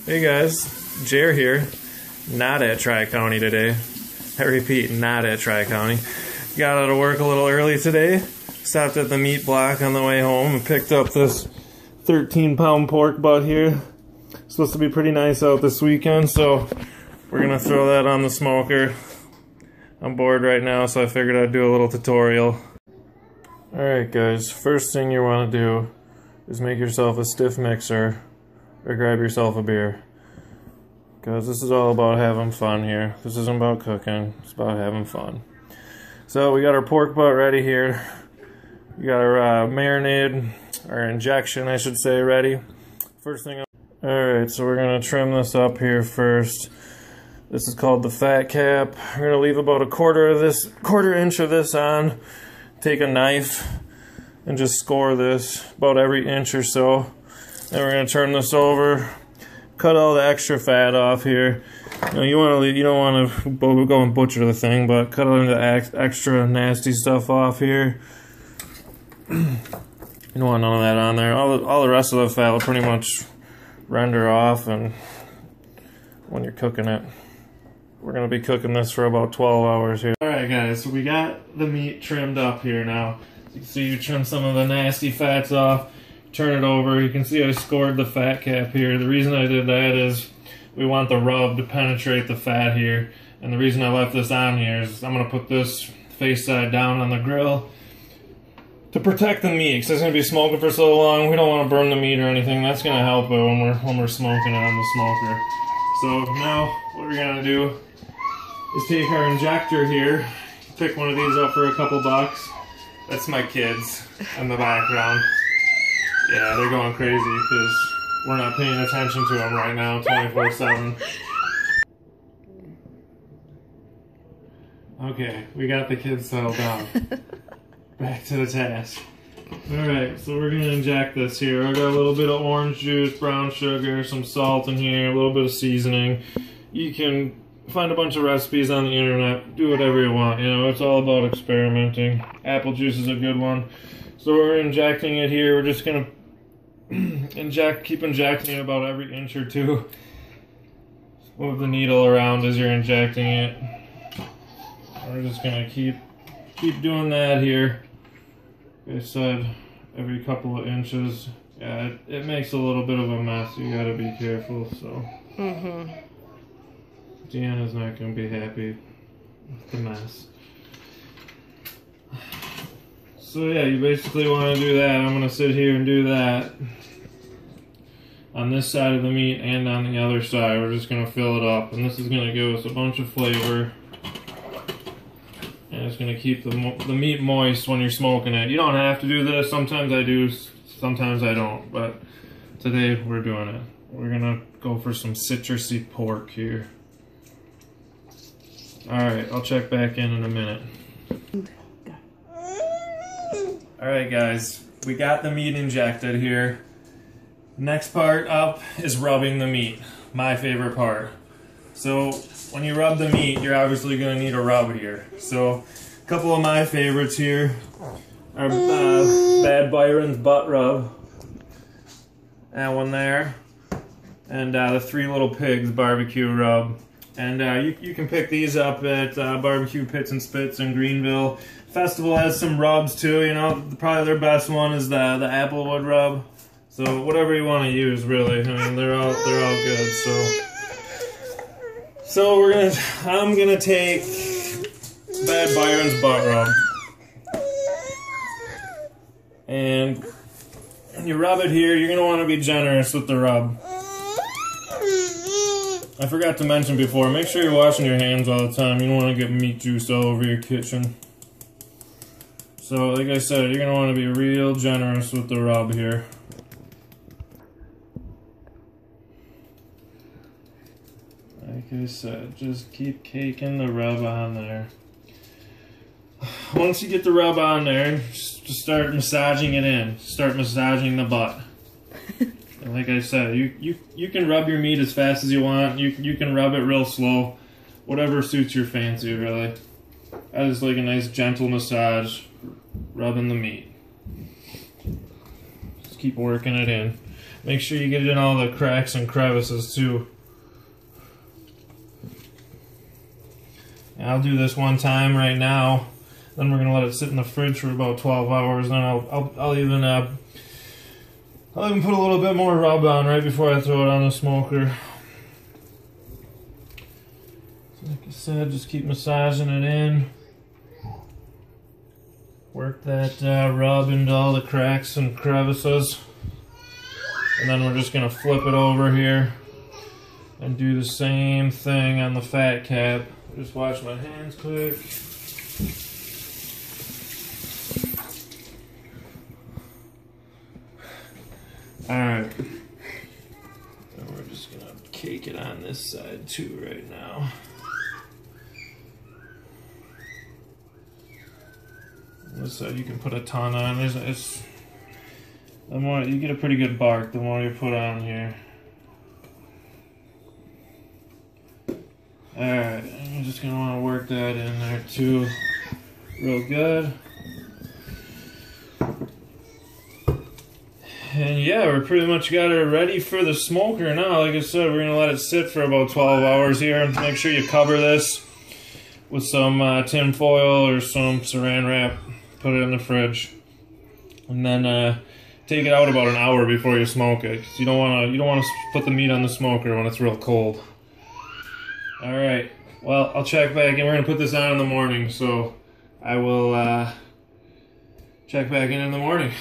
Hey guys, Jer here. Not at Tri-County today. I repeat, not at Tri-County. Got out of work a little early today. Stopped at the meat block on the way home and picked up this 13-pound pork butt here. It's supposed to be pretty nice out this weekend, so we're gonna throw that on the smoker. I'm bored right now, so I figured I'd do a little tutorial. Alright guys, first thing you want to do is make yourself a stiff mixer or grab yourself a beer. Because this is all about having fun here. This isn't about cooking, it's about having fun. So we got our pork butt ready here. We got our marinade, or injection I should say, ready. First thing, alright, so we're going to trim this up here first. This is called the fat cap. We're going to leave about a quarter inch of this on. Take a knife and just score this about every inch or so. Then we're going to turn this over, cut all the extra fat off here. You don't want to go and butcher the thing, but cut all the extra nasty stuff off here. You don't want none of that on there. All the rest of the fat will pretty much render off, and when you're cooking it. We're going to be cooking this for about 12 hours here. Alright guys, so we got the meat trimmed up here now. You can see you trim some of the nasty fats off, turn it over. You can see I scored the fat cap here. The reason I did that is we want the rub to penetrate the fat here. And the reason I left this on here is I'm going to put this face side down on the grill to protect the meat, because it's going to be smoking for so long. We don't want to burn the meat or anything. That's going to help it when we're smoking it on the smoker. So now what we're going to do is take our injector here, pick one of these up for a couple bucks. That's my kids in the background. Yeah, they're going crazy because we're not paying attention to them right now 24/7. Okay, we got the kids settled down. Back to the task. Alright, so we're going to inject this here. I got a little bit of orange juice, brown sugar, some salt in here, a little bit of seasoning. You can find a bunch of recipes on the internet, do whatever you want, it's all about experimenting. Apple juice is a good one. So we're injecting it here. We're just gonna keep injecting it about every inch or two. Move the needle around as you're injecting it. We're just gonna keep doing that here. Like I said, every couple of inches. Yeah, it makes a little bit of a mess. You gotta be careful, so. Deanna's not going to be happy with the mess. So yeah, you basically want to do that. I'm going to sit here and do that on this side of the meat and on the other side. We're just going to fill it up, and this is going to give us a bunch of flavor, and it's going to keep the meat moist when you're smoking it. You don't have to do this. Sometimes I do, sometimes I don't, but today we're doing it. We're going to go for some citrusy pork here. Alright, I'll check back in a minute. Alright guys, we got the meat injected here. Next part up is rubbing the meat. My favorite part. So, when you rub the meat, you're obviously going to need a rub here. So, a couple of my favorites here are Bad Byron's Butt Rub. That one there. And the Three Little Pigs Barbecue Rub. And you can pick these up at Barbecue Pits and Spits in Greenville. Festival has some rubs too, probably their best one is the Applewood rub. So whatever you want to use, really. I mean, they're all good. So I'm gonna take Bad Byron's Butt Rub. And when you rub it here, you're gonna want to be generous with the rub. I forgot to mention before, make sure you're washing your hands all the time. You don't want to get meat juice all over your kitchen. So, like I said, you're going to want to be real generous with the rub here. Like I said, just keep caking the rub on there. Once you get the rub on there, just start massaging it in. Start massaging the butt. And like I said, you can rub your meat as fast as you want. You can rub it real slow. Whatever suits your fancy, really. I just like a nice gentle massage, rubbing the meat. Just keep working it in. Make sure you get it in all the cracks and crevices too. And I'll do this one time right now. Then we're gonna let it sit in the fridge for about 12 hours. Then I'll even put a little bit more rub on right before I throw it on the smoker. So like I said, just keep massaging it in. Work that rub into all the cracks and crevices. And then we're just gonna flip it over here and do the same thing on the fat cap. Just wash my hands quick. Alright. And we're just gonna cake it on this side too right now. This side you can put a ton on. The more you get a pretty good bark, the more you put on here. Alright, you're just gonna want to work that in there too, real good. And yeah, we're pretty much got it ready for the smoker now. Like I said, we're gonna let it sit for about 12 hours here. Make sure you cover this with some tin foil or some saran wrap. Put it in the fridge, and then take it out about an hour before you smoke it. 'Cause you don't want to put the meat on the smoker when it's real cold. All right. Well, I'll check back in. We're gonna put this on in the morning, so I will check back in the morning.